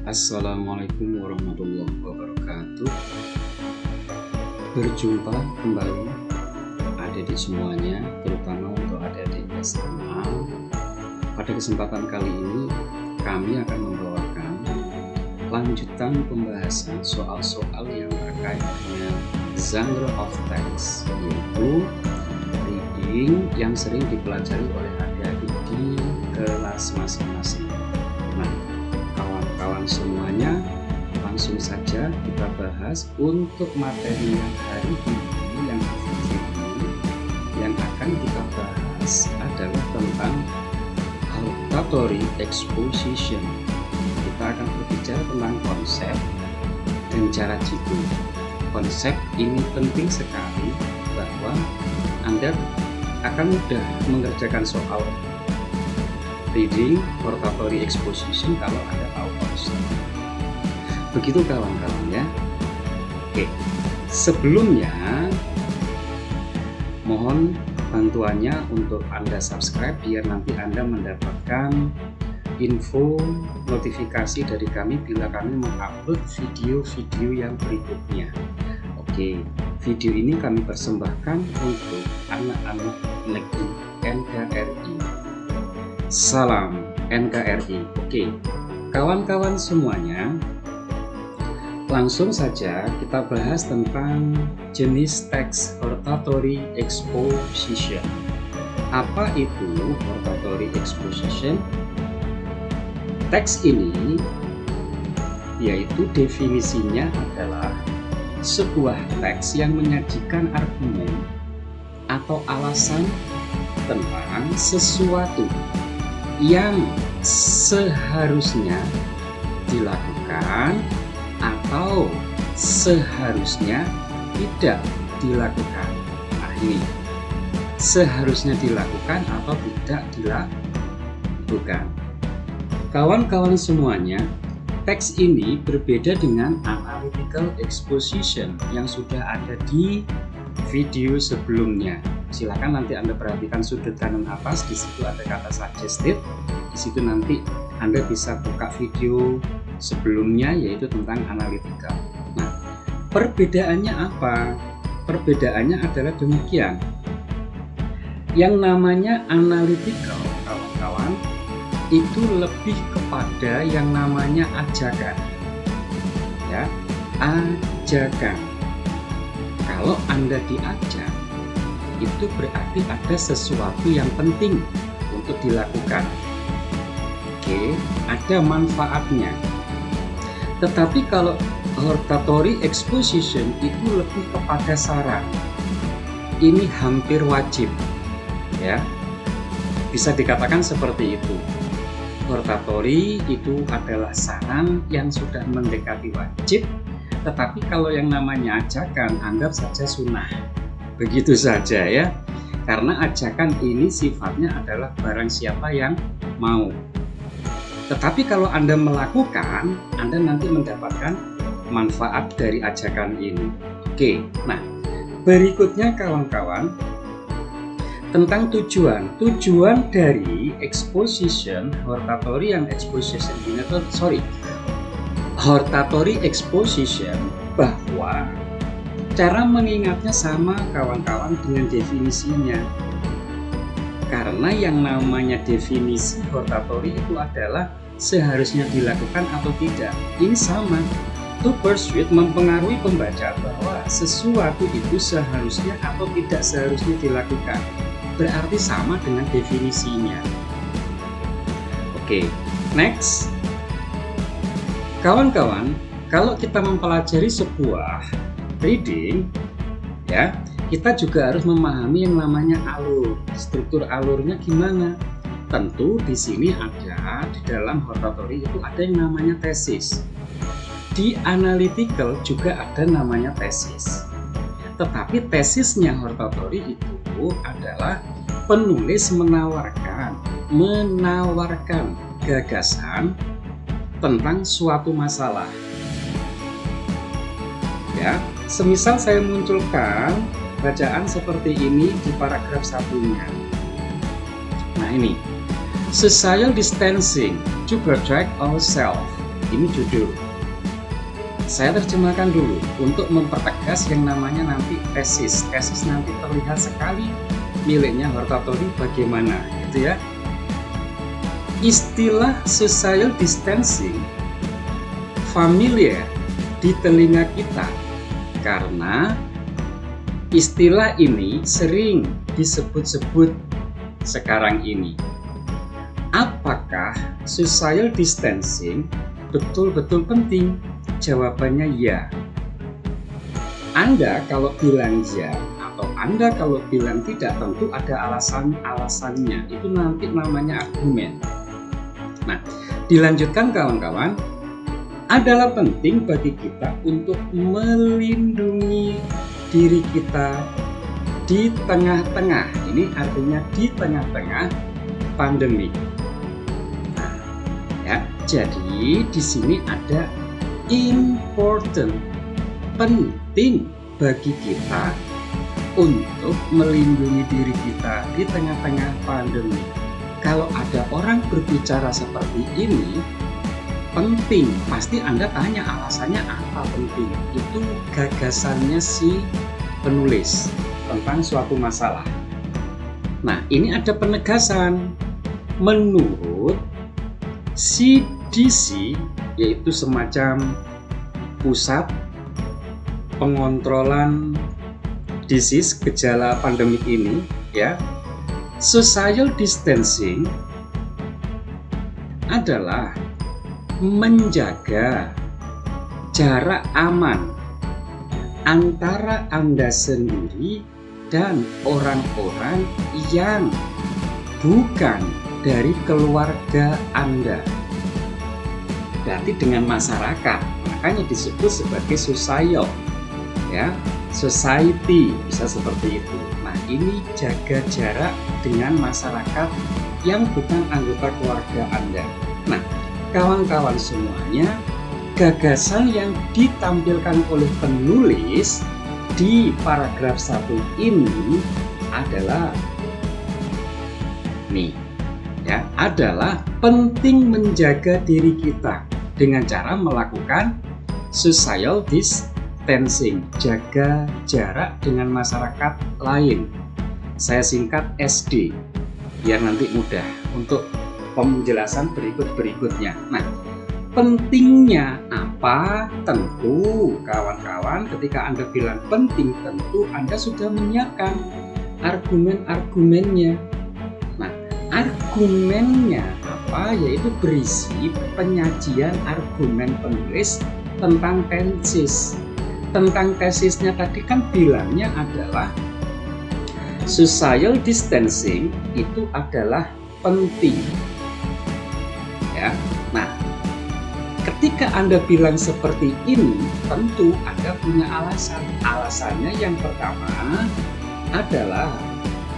Assalamualaikum warahmatullahi wabarakatuh. Berjumpa kembali adik-adik semuanya, terutama untuk adik-adik SMA. Pada kesempatan kali ini kami akan membawakan lanjutan pembahasan soal-soal yang terkait dengan genre of text, yaitu reading yang sering dipelajari oleh adik-adik di kelas masing-masing. Nah, kawan-kawan semuanya, langsung saja kita bahas untuk materi yang hari ini, yang yang akan kita bahas adalah tentang hortatory exposition. Kita akan berbicara tentang konsep dan cara jitu. Konsep ini penting sekali bahwa Anda akan mudah mengerjakan soal reading hortatory exposition kalau Anda tahu konsep. Begitu kawan-kawan ya. Oke, sebelumnya mohon bantuannya untuk Anda subscribe biar nanti Anda mendapatkan info notifikasi dari kami bila kami mengupload video-video yang berikutnya. Oke, video ini kami persembahkan untuk anak-anak negeri NKRI. Salam NKRI. Oke, kawan-kawan semuanya, langsung saja kita bahas tentang jenis teks hortatory exposition. Apa itu hortatory exposition? Teks ini yaitu definisinya adalah sebuah teks yang menyajikan argumen atau alasan tentang sesuatu yang seharusnya dilakukan atau seharusnya tidak dilakukan. Nah, ini seharusnya dilakukan atau tidak dilakukan. Kawan-kawan semuanya, teks ini berbeda dengan analytical exposition yang sudah ada di video sebelumnya. Silakan nanti Anda perhatikan sudut kanan atas, di situ ada kata suggested. Di situ nanti Anda bisa buka video sebelumnya yaitu tentang analytical. Nah, perbedaannya apa? Perbedaannya adalah demikian. Yang namanya analytical, kawan-kawan, itu lebih kepada yang namanya ajakan. Ya, ajakan. Kalau Anda diajak, itu berarti ada sesuatu yang penting untuk dilakukan. Oke, ada manfaatnya. Tetapi kalau hortatory exposition itu lebih kepada saran. Ini hampir wajib, ya. Bisa dikatakan seperti itu. Hortatory itu adalah saran yang sudah mendekati wajib, tetapi kalau yang namanya ajakan, anggap saja sunnah. Begitu saja ya. Karena ajakan ini sifatnya adalah barang siapa yang mau. Tetapi kalau Anda melakukan, Anda nanti mendapatkan manfaat dari ajakan ini. Oke, nah berikutnya kawan-kawan, tentang tujuan. Tujuan dari exposition, hortatory exposition, bahwa cara mengingatnya sama kawan-kawan dengan definisinya. Karena yang namanya definisi hortatory itu adalah seharusnya dilakukan atau tidak. Ini sama. To persuade, mempengaruhi pembaca bahwa sesuatu itu seharusnya atau tidak seharusnya dilakukan. Berarti sama dengan definisinya. Oke, next. Kawan-kawan, kalau kita mempelajari sebuah reading, ya, kita juga harus memahami yang namanya alur. Struktur alurnya gimana? Tentu di sini ada, di dalam hortatory itu ada yang namanya tesis. Di analytical juga ada namanya tesis. Tetapi tesisnya hortatory itu adalah penulis menawarkan gagasan tentang suatu masalah. Ya, semisal saya munculkan bacaan seperti ini di paragraf satunya. Nah ini, social distancing to protect ourselves. Ini judul. Saya terjemahkan dulu untuk mempertegas yang namanya nanti tesis. Tesis nanti terlihat sekali miliknya Hortatori bagaimana, gitu ya. Istilah social distancing familiar di telinga kita karena istilah ini sering disebut-sebut sekarang ini. Apakah social distancing betul-betul penting? Jawabannya ya. Anda kalau bilang ya atau Anda kalau bilang tidak, tentu ada alasannya. Itu nanti namanya argumen. Nah, dilanjutkan kawan-kawan, adalah penting bagi kita untuk melindungi diri kita di tengah-tengah. Ini artinya di tengah-tengah pandemi. Nah, ya, jadi di sini ada important, penting bagi kita untuk melindungi diri kita di tengah-tengah pandemi. Kalau ada orang berbicara seperti ini, penting, pasti Anda tanya alasannya apa penting. Itu gagasannya si penulis tentang suatu masalah. Nah, ini ada penegasan. Menurut CDC, yaitu semacam pusat pengontrolan disease, gejala pandemik ini, ya. Social distancing adalah menjaga jarak aman antara Anda sendiri dan orang-orang yang bukan dari keluarga Anda. Berarti dengan masyarakat, makanya disebut sebagai social, ya, society, bisa seperti itu. Nah, ini jaga jarak dengan masyarakat yang bukan anggota keluarga Anda. Nah, kawan-kawan semuanya, gagasan yang ditampilkan oleh penulis di paragraf 1 ini adalah adalah penting menjaga diri kita dengan cara melakukan social distancing, jaga jarak dengan masyarakat lain. Saya singkat SD biar nanti mudah untuk penjelasan berikutnya. Nah, pentingnya apa? Tentu kawan-kawan, ketika Anda bilang penting, tentu Anda sudah menyiapkan argumen-argumennya. Nah, argumennya apa? Yaitu berisi penyajian argumen penulis tentang tesis. Tentang tesisnya tadi kan bilangnya adalah social distancing itu adalah penting. Ya. Nah, ketika Anda bilang seperti ini, tentu Anda punya alasan. Alasannya yang pertama adalah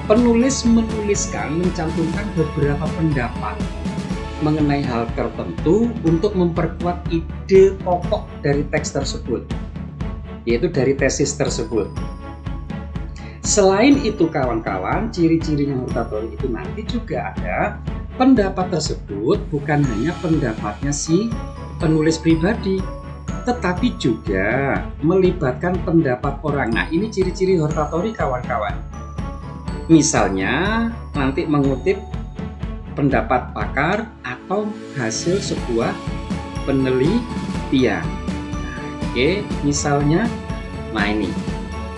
penulis mencantumkan beberapa pendapat mengenai hal tertentu untuk memperkuat ide pokok dari teks tersebut, yaitu dari tesis tersebut. Selain itu kawan-kawan, ciri-cirinya Hortatori itu nanti juga ada pendapat tersebut bukan hanya pendapatnya si penulis pribadi, tetapi juga melibatkan pendapat orang. Nah, ini ciri-ciri Hortatori kawan-kawan. Misalnya nanti mengutip pendapat pakar atau hasil sebuah penelitian. Oke, misalnya, nah ini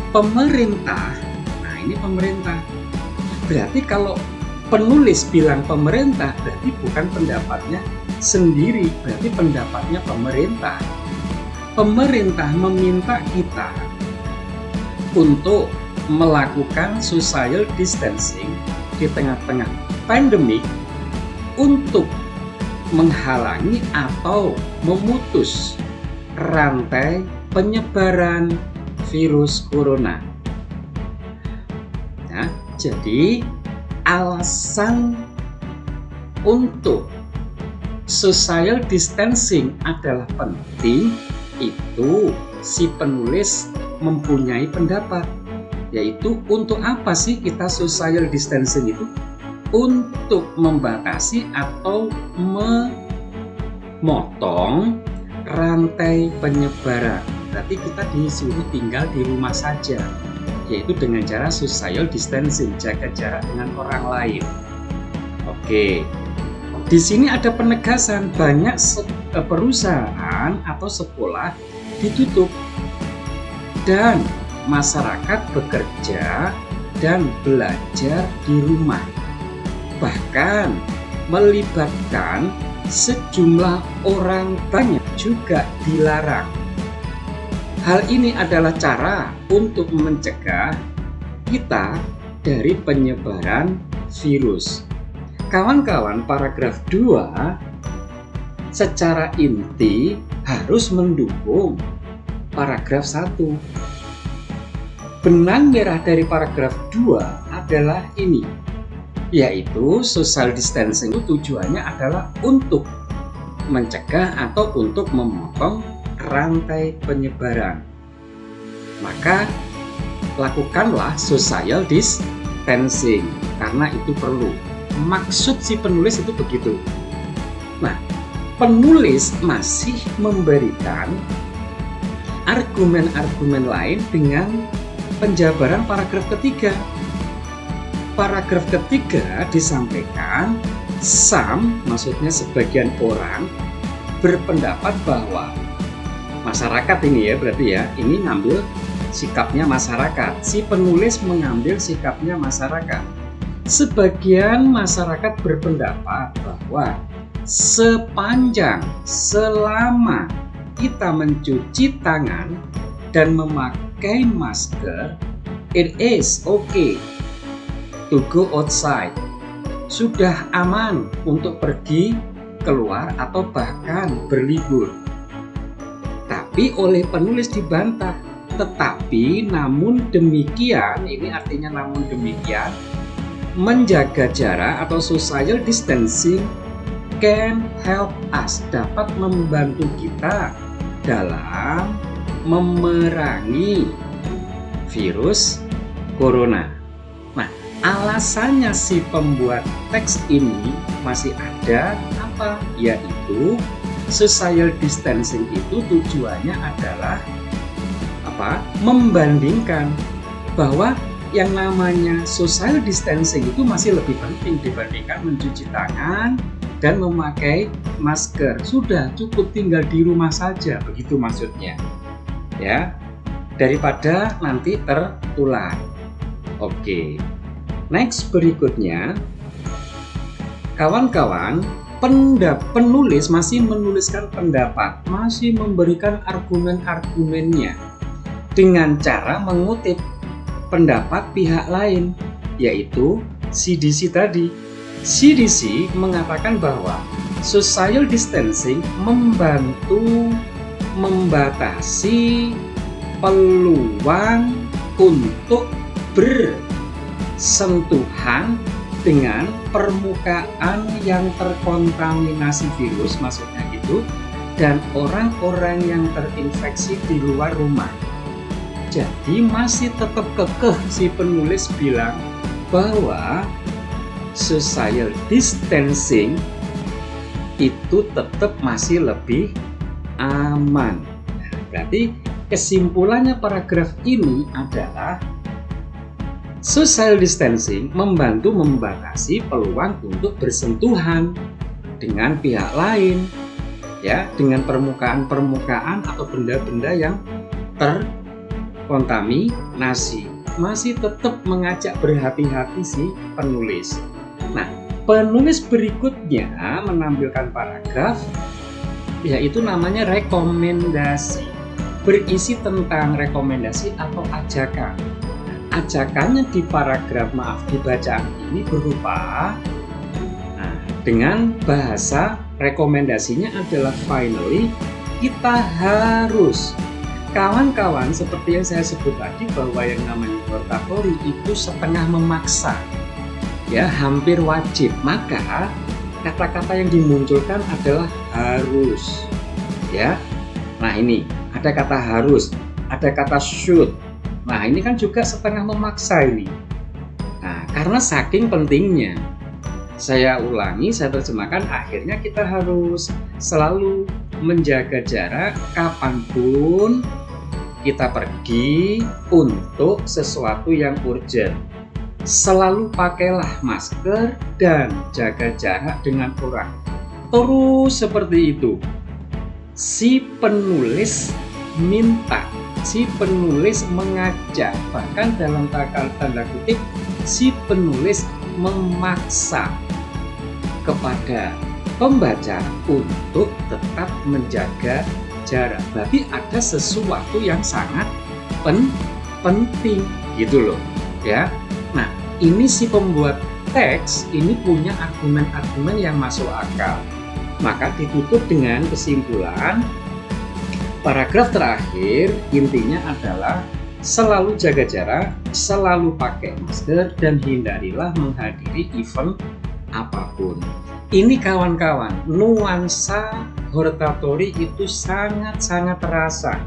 pemerintah. Nah, ini pemerintah. Berarti kalau penulis bilang pemerintah, berarti bukan pendapatnya sendiri, berarti pendapatnya pemerintah. Pemerintah meminta kita untuk melakukan social distancing di tengah-tengah pandemik untuk menghalangi atau memutus rantai penyebaran virus corona. Nah, jadi alasan untuk social distancing adalah penting, itu si penulis mempunyai pendapat, yaitu untuk apa sih kita social distancing itu? Untuk membatasi atau motong rantai penyebaran. Berarti kita disuruh tinggal di rumah saja, yaitu dengan cara social distancing, jaga jarak dengan orang lain. Oke, di sini ada penegasan, banyak perusahaan atau sekolah ditutup dan masyarakat bekerja dan belajar di rumah. Bahkan melibatkan sejumlah orang banyak juga dilarang. Hal ini adalah cara untuk mencegah kita dari penyebaran virus. Kawan-kawan, paragraf 2 secara inti harus mendukung paragraf 1. Benang merah dari paragraf 2 adalah ini, yaitu social distancing itu tujuannya adalah untuk mencegah atau untuk memotong rantai penyebaran. Maka lakukanlah social distancing karena itu perlu. Maksud si penulis itu begitu. Nah, penulis masih memberikan argumen-argumen lain dengan penjabaran paragraf ketiga. Paragraf ketiga disampaikan some, maksudnya sebagian orang, berpendapat bahwa masyarakat ini ya, berarti ya, ini ngambil sikapnya masyarakat. Si penulis mengambil sikapnya masyarakat. Sebagian masyarakat berpendapat bahwa selama kita mencuci tangan dan memakai masker, it is okay to go outside. Sudah aman untuk pergi keluar atau bahkan berlibur. Tapi oleh penulis dibantah. Tetapi namun demikian, ini artinya namun demikian, menjaga jarak atau social distancing can help us, dapat membantu kita dalam memerangi virus corona. Nah, alasannya si pembuat teks ini masih ada apa? Yaitu social distancing itu tujuannya adalah apa? Membandingkan bahwa yang namanya social distancing itu masih lebih penting dibandingkan mencuci tangan dan memakai masker. Sudah cukup tinggal di rumah saja, begitu maksudnya. Ya, daripada nanti tertular. Oke. Next, berikutnya. Kawan-kawan, penulis masih menuliskan pendapat, masih memberikan argumen-argumennya dengan cara mengutip pendapat pihak lain, yaitu CDC tadi. CDC mengatakan bahwa social distancing membantu membatasi peluang untuk bersentuhan dengan permukaan yang terkontaminasi virus, maksudnya gitu, dan orang-orang yang terinfeksi di luar rumah. Jadi masih tetap kekeh si penulis bilang bahwa social distancing itu tetap masih lebih aman. Nah, berarti kesimpulannya paragraf ini adalah social distancing membantu membatasi peluang untuk bersentuhan dengan pihak lain, ya, dengan permukaan atau benda-benda yang terkontaminasi. Masih tetap mengajak berhati-hati si penulis. Nah, penulis berikutnya menampilkan paragraf, yaitu namanya rekomendasi, berisi tentang rekomendasi atau ajakan. Ajakannya di paragraf di bacaan ini berupa dengan bahasa rekomendasinya adalah finally kita harus. Kawan-kawan, seperti yang saya sebut tadi bahwa yang namanya mandatory itu setengah memaksa, ya, hampir wajib. Maka kata-kata yang dimunculkan adalah harus, ya. Nah, ini ada kata harus, ada kata should. Nah, ini kan juga setengah memaksa ini. Nah, karena saking pentingnya Saya ulangi, saya terjemahkan, akhirnya kita harus selalu menjaga jarak kapanpun kita pergi untuk sesuatu yang urgent. Selalu pakailah masker dan jaga jarak dengan orang. Terus seperti itu. Si penulis minta, si penulis mengajak, bahkan dalam tanda kutip, si penulis memaksa kepada pembaca untuk tetap menjaga jarak. Berarti ada sesuatu yang sangat penting gitu loh ya. Nah, ini si pembuat teks ini punya argumen-argumen yang masuk akal. Maka ditutup dengan kesimpulan paragraf terakhir, intinya adalah selalu jaga jarak, selalu pakai masker, dan hindarilah menghadiri event apapun. Ini kawan-kawan, nuansa hortatory itu sangat-sangat terasa.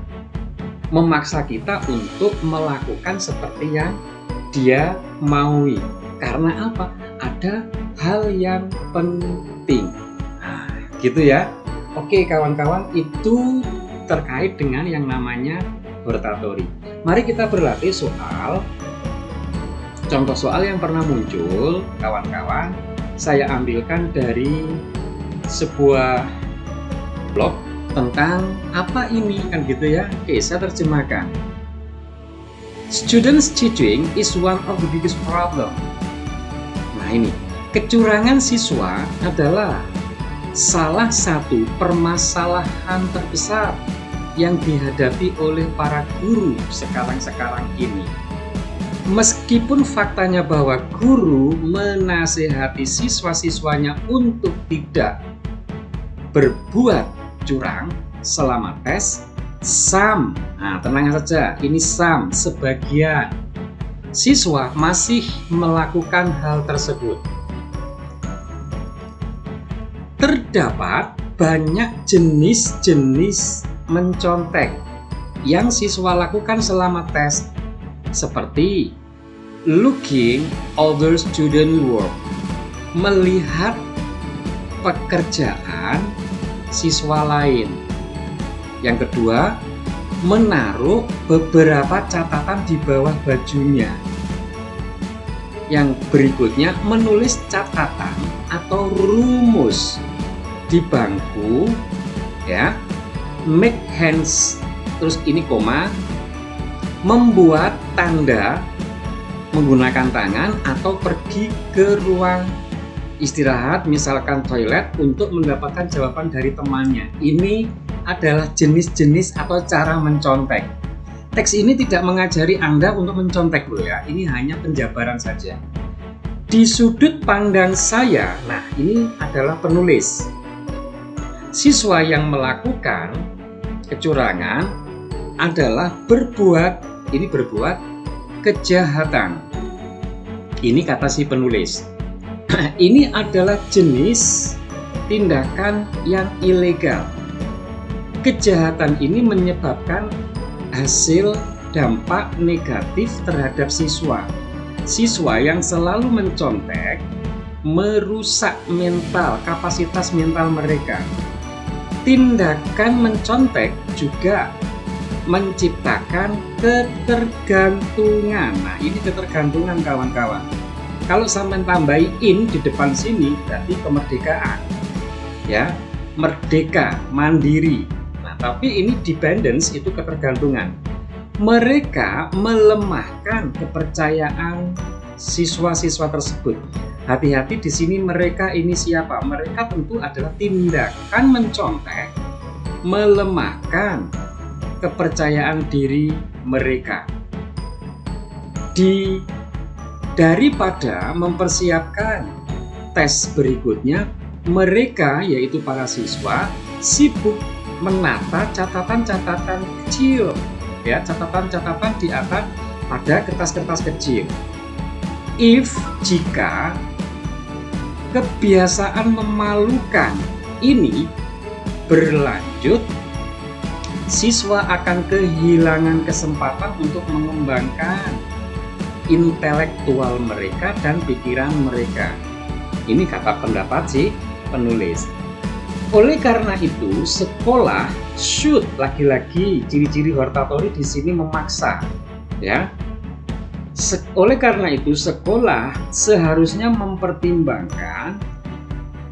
Memaksa kita untuk melakukan seperti yang dia maui. Karena apa? Ada hal yang penting. Nah, gitu ya. Oke kawan-kawan, itu terkait dengan yang namanya hortatory. Mari kita berlatih soal. Contoh soal yang pernah muncul, kawan-kawan, saya ambilkan dari sebuah blog tentang apa ini kan gitu ya. Oke, saya terjemahkan. Students cheating is one of the biggest problem. Nah ini, kecurangan siswa adalah salah satu permasalahan terbesar yang dihadapi oleh para guru sekarang ini. Meskipun faktanya bahwa guru menasehati siswa-siswanya untuk tidak berbuat curang selama tes, tenang saja, ini sebagian siswa masih melakukan hal tersebut. Terdapat banyak jenis-jenis mencontek yang siswa lakukan selama tes, seperti looking other student work, melihat pekerjaan siswa lain. Yang kedua, menaruh beberapa catatan di bawah bajunya. Yang berikutnya, menulis catatan atau rumus di bangku, ya, make hands, terus ini koma, membuat tanda menggunakan tangan atau pergi ke ruang istirahat, misalkan toilet, untuk mendapatkan jawaban dari temannya. Ini adalah jenis-jenis atau cara mencontek. Teks ini tidak mengajari Anda untuk mencontek loh ya, ini hanya penjabaran saja. Di sudut pandang saya, nah ini adalah penulis. Siswa yang melakukan kecurangan adalah berbuat kejahatan. Ini kata si penulis. Ini adalah jenis tindakan yang ilegal. Kejahatan ini menyebabkan hasil dampak negatif terhadap siswa. Siswa yang selalu mencontek merusak kapasitas mental mereka. Tindakan mencontek juga menciptakan ketergantungan. Nah, ini ketergantungan kawan-kawan. Kalau sampai tambahin in di depan sini, berarti kemerdekaan. Ya, merdeka, mandiri. Nah, tapi ini dependence, itu ketergantungan. Mereka melemahkan kepercayaan siswa-siswa tersebut. Hati-hati di sini, mereka ini siapa? Mereka tentu adalah tindakan mencontek, melemahkan kepercayaan diri mereka. Daripada mempersiapkan tes berikutnya, mereka, yaitu para siswa, sibuk menata catatan-catatan kecil, ya, catatan-catatan di atas pada kertas-kertas kecil. Jika kebiasaan memalukan ini berlanjut, siswa akan kehilangan kesempatan untuk mengembangkan intelektual mereka dan pikiran mereka. Ini kata pendapat si penulis. Oleh karena itu, sekolah should, lagi-lagi ciri-ciri hortatory di sini memaksa, ya. Oleh karena itu, sekolah seharusnya mempertimbangkan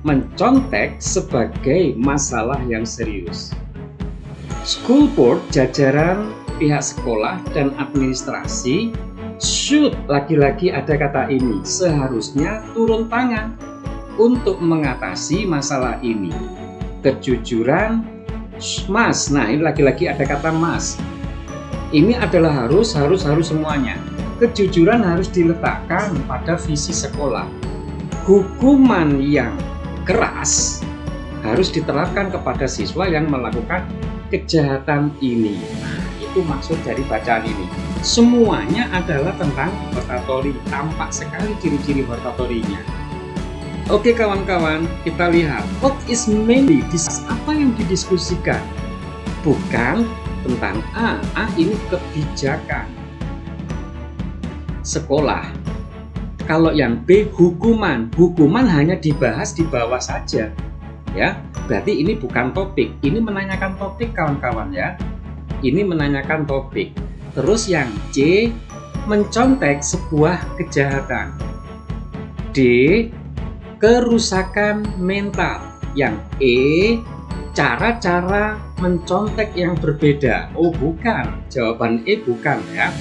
mencontek sebagai masalah yang serius. School board, jajaran pihak sekolah dan administrasi should, lagi-lagi ada kata ini, seharusnya turun tangan untuk mengatasi masalah ini. Kejujuran must, nah ini lagi-lagi ada kata must. Ini adalah harus semuanya. Kejujuran harus diletakkan pada visi sekolah. Hukuman yang keras harus diterapkan kepada siswa yang melakukan kejahatan ini. Nah, itu maksud dari bacaan ini. Semuanya adalah tentang hortatory, tampak sekali ciri-ciri hortatorinya. Oke kawan-kawan, kita lihat what is mainly, apa yang didiskusikan. Bukan tentang A ini kebijakan sekolah. Kalau yang B hukuman hanya dibahas di bawah saja, ya. Berarti ini bukan topik, ini menanyakan topik kawan-kawan ya. Ini menanyakan topik. Terus yang C mencontek sebuah kejahatan. D kerusakan mental. Yang E cara-cara mencontek yang berbeda. Oh bukan, jawaban E bukan ya.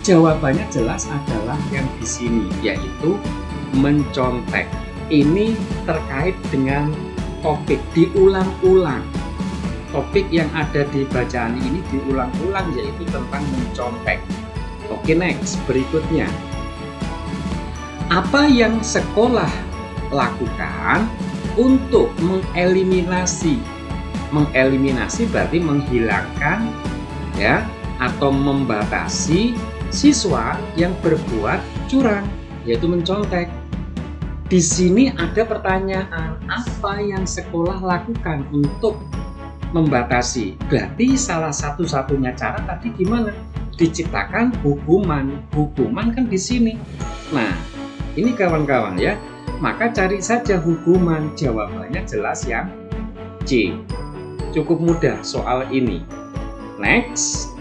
Jawabannya jelas adalah yang di sini, yaitu mencontek. Ini terkait dengan topik, diulang-ulang. Topik yang ada di bacaan ini diulang-ulang, yaitu tentang mencontek. Oke, next, berikutnya. Apa yang sekolah lakukan untuk mengeliminasi? Mengeliminasi berarti menghilangkan ya, atau membatasi siswa yang berbuat curang, yaitu mencontek. Di sini ada pertanyaan, apa yang sekolah lakukan untuk membatasi? Berarti salah satu-satunya cara tadi gimana? Diciptakan hukuman. Hukuman kan di sini. Nah, ini kawan-kawan ya. Maka cari saja hukuman. Jawabannya jelas yang C. Cukup mudah soal ini. Next.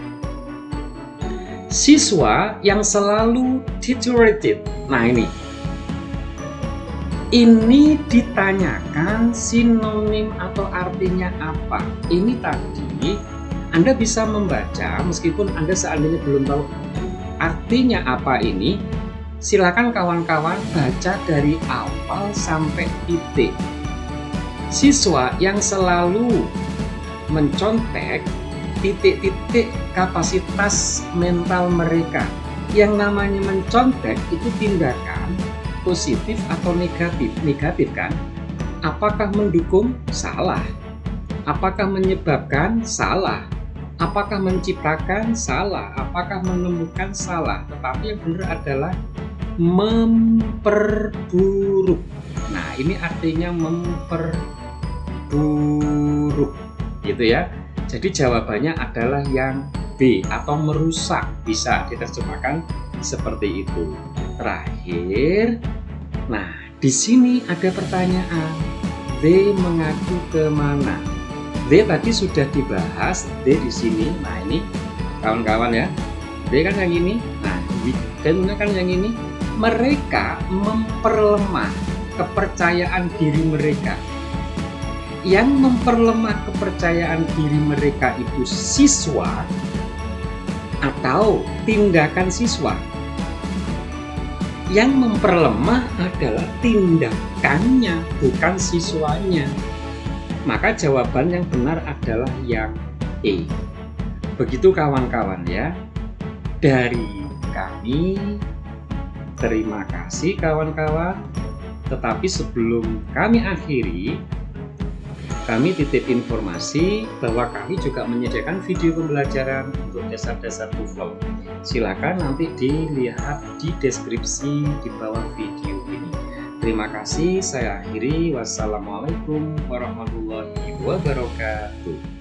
Siswa yang selalu deteriorated. Nah ini ditanyakan sinonim atau artinya apa. Ini tadi Anda bisa membaca meskipun Anda seandainya belum tahu artinya apa ini. Silakan kawan-kawan baca dari awal sampai titik. Siswa yang selalu mencontek titik-titik kapasitas mental mereka. Yang namanya mencontek itu tindakan positif atau negatif. Negatif kan? Apakah mendukung? Salah. Apakah menyebabkan? Salah. Apakah menciptakan? Salah. Apakah menemukan? Salah. Tetapi yang benar adalah memperburuk. Nah, ini artinya memperburuk. Gitu ya. Jadi jawabannya adalah yang B atau merusak, bisa diterjemahkan seperti itu. Terakhir, nah di sini ada pertanyaan, D mengacu ke mana? D tadi sudah dibahas, D di sini. Nah ini kawan-kawan ya, D kan yang ini. Nah D kan yang ini. Mereka memperlemah kepercayaan diri mereka. Yang memperlemah kepercayaan diri mereka itu siswa atau tindakan siswa. Yang memperlemah adalah tindakannya, bukan siswanya. Maka jawaban yang benar adalah yang E. Begitu kawan-kawan ya. Dari kami, terima kasih kawan-kawan. Tetapi sebelum kami akhiri, kami titip informasi bahwa kami juga menyediakan video pembelajaran untuk dasar-dasar TOEFL. Silakan nanti dilihat di deskripsi di bawah video ini. Terima kasih, saya akhiri. Wassalamualaikum warahmatullahi wabarakatuh.